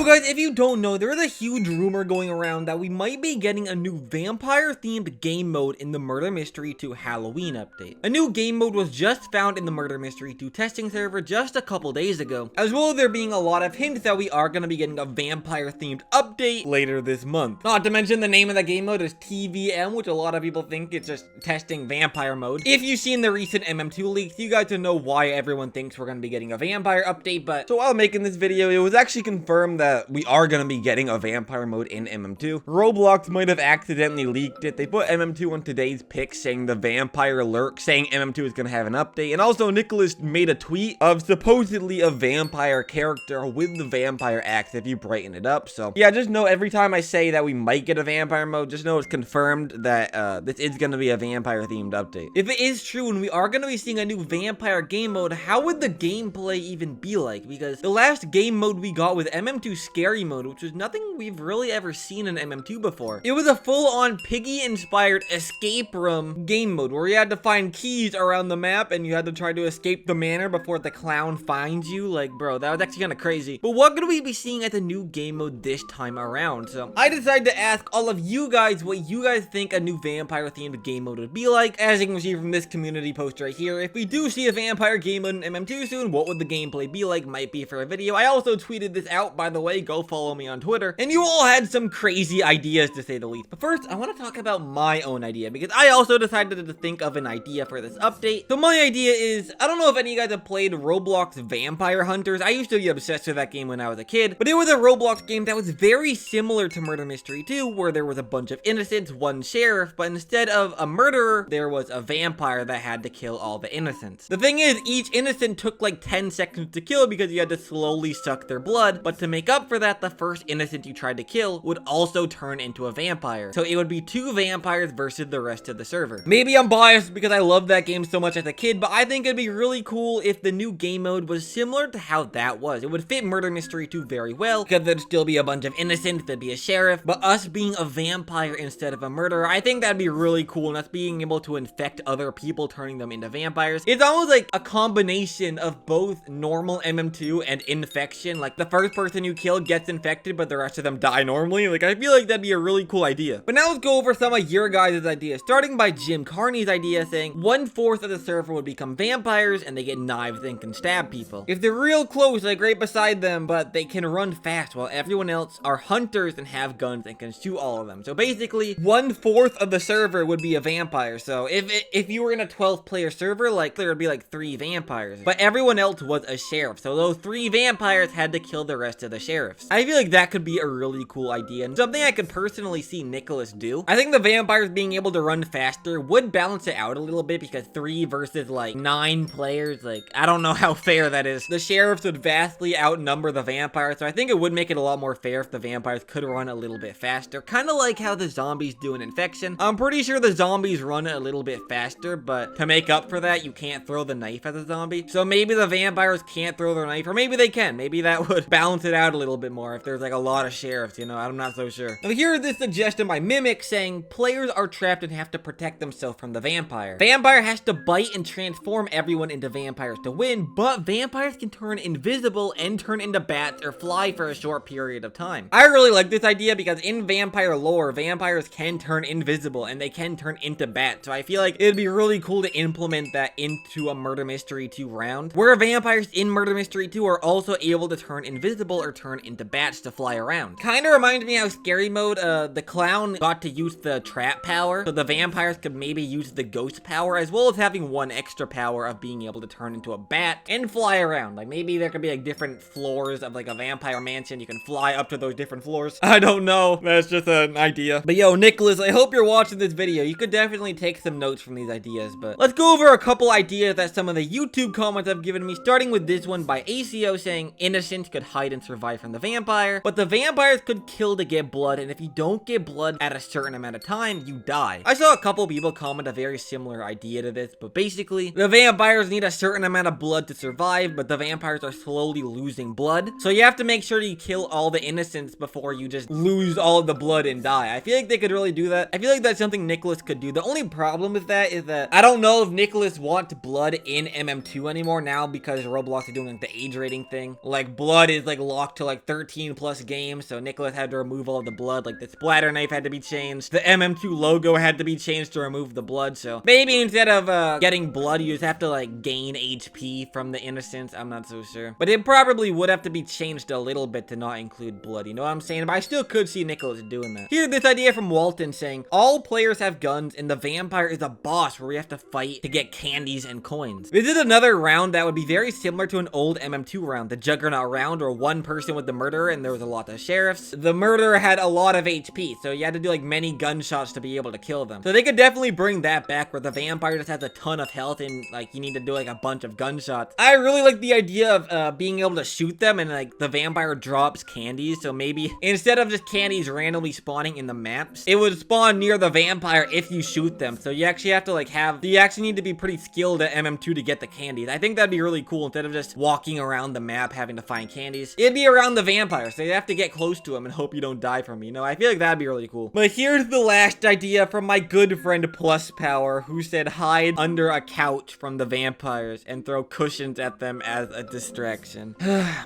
So guys, if you don't know, there is a huge rumor going around that we might be getting a new vampire-themed game mode in the Murder Mystery 2 Halloween update. A new game mode was just found in the Murder Mystery 2 testing server just a couple days ago, as well as there being a lot of hints that we are going to be getting a vampire-themed update later this month. Not to mention the name of the game mode is TVM, which a lot of people think it's just testing vampire mode. If you've seen the recent MM2 leaks, you guys will know why everyone thinks we're going to be getting a vampire update, but so while making this video, it was actually confirmed that we are going to be getting a vampire mode in MM2. Roblox might have accidentally leaked it. They put MM2 on today's pic saying the vampire lurk, saying MM2 is going to have an update. And also Nicholas made a tweet of supposedly a vampire character with the vampire axe if you brighten it up. So yeah, just know every time I say that we might get a vampire mode, just know it's confirmed that this is going to be a vampire themed update. If it is true and we are going to be seeing a new vampire game mode, how would the gameplay even be like? Because the last game mode we got with MM2 Scary Mode, which was nothing we've really ever seen in MM2 before. It was a full-on piggy-inspired escape room game mode where you had to find keys around the map and you had to try to escape the manor before the clown finds you. Like, bro, that was actually kind of crazy. But what could we be seeing at the new game mode this time around? So I decided to ask all of you guys what you guys think a new vampire-themed game mode would be like. As you can see from this community post right here, if we do see a vampire game mode in MM2 soon, what would the gameplay be like? Might be for a video. I also tweeted this out, by the way. Go follow me on Twitter. And you all had some crazy ideas, to say the least. But first, I want to talk about my own idea, because I also decided to think of an idea for this update. So my idea is, I don't know if any of you guys have played Roblox Vampire Hunters. I used to be obsessed with that game when I was a kid, but it was a Roblox game that was very similar to Murder Mystery 2, where there was a bunch of innocents, one sheriff, but instead of a murderer, there was a vampire that had to kill all the innocents. The thing is, each innocent took like 10 seconds to kill because you had to slowly suck their blood, but to make up for that, the first innocent you tried to kill would also turn into a vampire. So it would be two vampires versus the rest of the server. Maybe I'm biased because I loved that game so much as a kid, but I think it'd be really cool if the new game mode was similar to how that was. It would fit Murder Mystery 2 very well, because there'd still be a bunch of innocents, there'd be a sheriff, but us being a vampire instead of a murderer, I think that'd be really cool, and us being able to infect other people, turning them into vampires. It's almost like a combination of both normal MM2 and infection. Like, the first person you kill gets infected, but the rest of them die normally. Like, I feel like that'd be a really cool idea. But now let's go over some of your guys' ideas, starting by Jim Carney's idea, saying 1/4 of the server would become vampires and they get knives and can stab people. If they're real close, like right beside them, but they can run fast, while everyone else are hunters and have guns and can shoot all of them. So basically 1/4 of the server would be a vampire. So if you were in a 12 player server, like there would be like 3 vampires, but everyone else was a sheriff. So those 3 vampires had to kill the rest of the sheriffs. I feel like that could be a really cool idea and something I could personally see Nicholas do. I think the vampires being able to run faster would balance it out a little bit, because 3 versus like 9 players, like I don't know how fair that is. The sheriffs would vastly outnumber the vampires, so I think it would make it a lot more fair if the vampires could run a little bit faster, kind of like how the zombies do in Infection. I'm pretty sure the zombies run a little bit faster, but to make up for that, you can't throw the knife at the zombie. So maybe the vampires can't throw their knife, or maybe they can. Maybe that would balance it out a little bit more if there's like a lot of sheriffs, you know. I'm not so sure. Now here is this suggestion by Mimic saying players are trapped and have to protect themselves from the vampire. Vampire has to bite and transform everyone into vampires to win, but vampires can turn invisible and turn into bats or fly for a short period of time. I really like this idea because in vampire lore, vampires can turn invisible and they can turn into bats. So I feel like it'd be really cool to implement that into a Murder Mystery 2 round, where vampires in Murder Mystery 2 are also able to turn invisible or turn into bats to fly around. Kind of reminds me how Scary Mode, the clown got to use the trap power, so the vampires could maybe use the ghost power, as well as having one extra power of being able to turn into a bat and fly around. Like maybe there could be like different floors of like a vampire mansion. You can fly up to those different floors. I don't know. That's just an idea. But yo, Nicholas, I hope you're watching this video. You could definitely take some notes from these ideas, but let's go over a couple ideas that some of the YouTube comments have given me, starting with this one by ACO saying innocents could hide and survive from the vampire, but the vampires could kill to get blood, and if you don't get blood at a certain amount of time, you die. I saw a couple people comment a very similar idea to this, but basically, the vampires need a certain amount of blood to survive, but the vampires are slowly losing blood, so you have to make sure you kill all the innocents before you just lose all of the blood and die. I feel like they could really do that. I feel like that's something Nicholas could do. The only problem with that is that I don't know if Nicholas wants blood in MM2 anymore now, because Roblox is doing like the age rating thing. Like blood is like locked to like like 13 plus games, so Nicholas had to remove all of the blood. Like the splatter knife had to be changed. The MM2 logo had to be changed to remove the blood. So maybe instead of getting blood, you just have to like gain HP from the innocents. I'm not so sure, but it probably would have to be changed a little bit to not include blood. You know what I'm saying? But I still could see Nicholas doing that. Here's this idea from Walton saying all players have guns and the vampire is a boss where we have to fight to get candies and coins. This is another round that would be very similar to an old MM2 round, the Juggernaut round, where one person was the murderer and there was a lot of sheriffs. The murderer had a lot of HP, so you had to do like many gunshots to be able to kill them. So they could definitely bring that back where the vampire just has a ton of health and like you need to do like a bunch of gunshots. I really like the idea of being able to shoot them and like the vampire drops candies. So maybe instead of just candies randomly spawning in the maps, it would spawn near the vampire if you shoot them. So you actually have to like you actually need to be pretty skilled at MM2 to get the candies. I think that'd be really cool instead of just walking around the map having to find candies. It'd be around the vampire, so you have to get close to him and hope you don't die from him. You know, I feel like that'd be really cool. But here's the last idea from my good friend Plus Power, who said hide under a couch from the vampires and throw cushions at them as a distraction.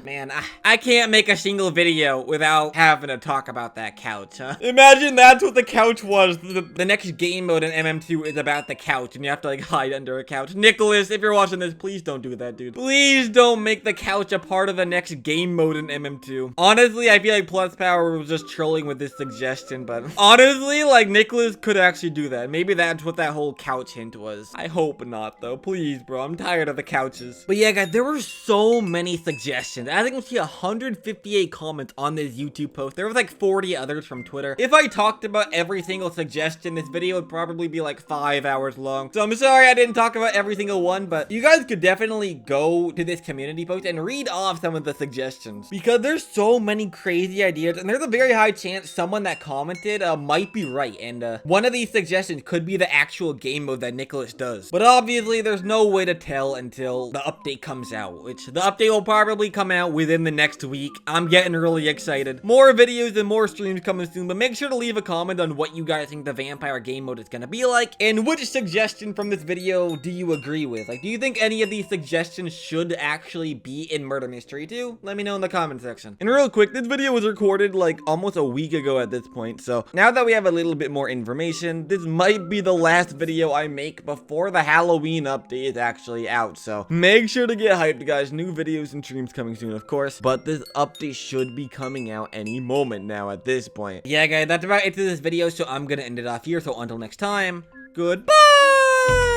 Man, I can't make a single video without having to talk about that couch, huh? Imagine that's what the couch was. The next game mode in MM2 is about the couch, and you have to like hide under a couch. Nicholas, if you're watching this, please don't do that, dude. Please don't make the couch a part of the next game mode in MM2. Honestly, I feel like Plus Power was just trolling with this suggestion, but honestly, like Nicholas could actually do that. Maybe that's what that whole couch hint was. I hope not, though. Please, bro. I'm tired of the couches. But yeah, guys, there were so many suggestions. I think we see 158 comments on this YouTube post. There was like 40 others from Twitter. If I talked about every single suggestion, this video would probably be like 5 hours long. So I'm sorry I didn't talk about every single one, but you guys could definitely go to this community post and read off some of the suggestions because there's so many crazy ideas and there's a very high chance someone that commented might be right, and one of these suggestions could be the actual game mode that Nicholas does. But obviously there's no way to tell until the update comes out, which the update will probably come out within the next week. I'm getting really excited. More videos and more streams coming soon, but make sure to leave a comment on what you guys think the vampire game mode is gonna be like and which suggestion from this video do you agree with. Like, do you think any of these suggestions should actually be in Murder Mystery 2? Let me know in the comment section. And real quick, this video was recorded like almost a week ago at this point, so now that we have a little bit more information, this might be the last video I make before the Halloween update is actually out. So make sure to get hyped, guys. New videos and streams coming soon, of course, but this update should be coming out any moment now at this point. Yeah, guys, that's about it to this video, so I'm gonna end it off here. So until next time, goodbye.